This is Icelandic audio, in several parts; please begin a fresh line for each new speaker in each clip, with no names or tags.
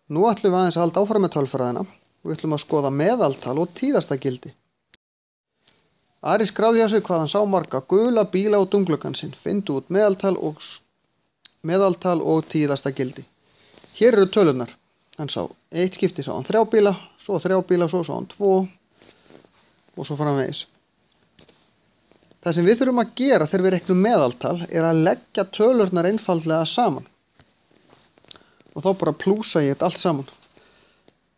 Nú ætlum við aðeins að halda áfram með tölfræðina og við ætlum að skoða meðaltal og tíðastagildi. Ari skráði á sig hvað hann sá marga gula bíla út gluggann sinn. Finndu út meðaltal og tíðastagildi. Hér eru tölurnar. Hann sá eitt skipti sá hann 3 bíla, svo 3 bíla, svo sá hann 2 og svo framvegis. Það sem við þurfum að gera þegar við reiknum meðaltal er að leggja tölurnar einfaldlega saman. Og þá bara plúsa ég þetta allt saman.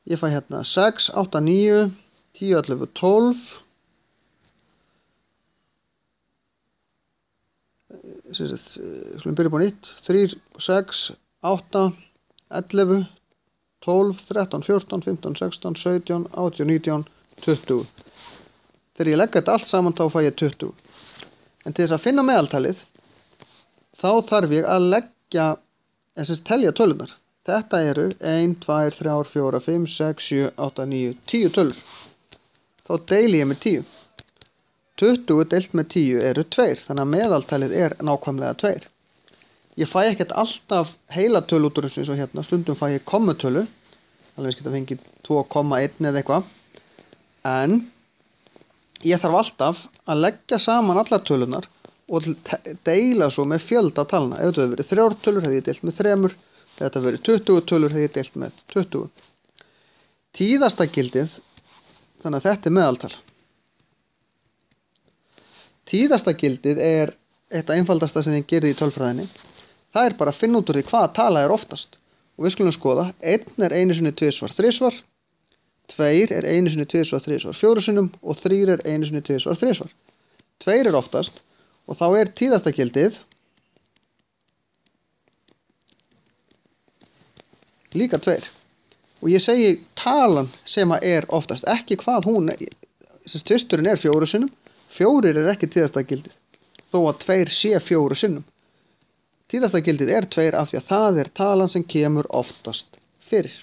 Ég fæ hérna 6, 8, 9, 10, 11, 12. Skulum byrja på nýtt. 3, 6, 8, 11, 12, 13, 14, 15, 16, 17, 18, 19, 20. Þegar ég legg þetta allt saman þá fæ ég 20. En til þess að finna meðaltalið þá þarf ég að leggja, telja tölunar. Þetta eru 1, 2, 3, 4, 5, 6, 7, 8, 9, 10 tölur. Þá deili ég með 10. 20 deilt með 10 eru 2, þannig að meðaltalið er nákvæmlega 2. Ég fæ ekkert alltaf heila tölu út úr þessu eins og hérna, stundum fæ ég kommutölu, alveg geta fengið 2,1 eða eitthvað, en ég þarf alltaf að leggja saman allar tölunar og deila svo með fjölda talna. Ef þetta hefur verið 3 tölur hefði ég deilt með 3, ef þetta hefur verið 20 tölur hefði ég deilt með 20. Tíðastagildið, þannig að þetta er meðaltal. Tíðastagildið er eitt einfaldasta sem ég gerði í tölfræðinni. Það er bara að finna út úr því hvaða tala er oftast. Og við skulum skoða, 1 er 1 sinni 2 svar 3 svar, 2 er 1 sinni 2 svar 3 svar 4 sinnum og 3 er 1 sinni 2 svar 3 svar. 2 er oftast og þá er tíðastagildið líka 2. Og ég segi talan sem er oftast, ekki hvað hún er. Tvisturinn er 4 sinnum, 4 er ekki tíðastagildið, þó að 2 sé 4 sinnum. Tíðastagildið er 2 af því að það er talan sem kemur oftast fyrir.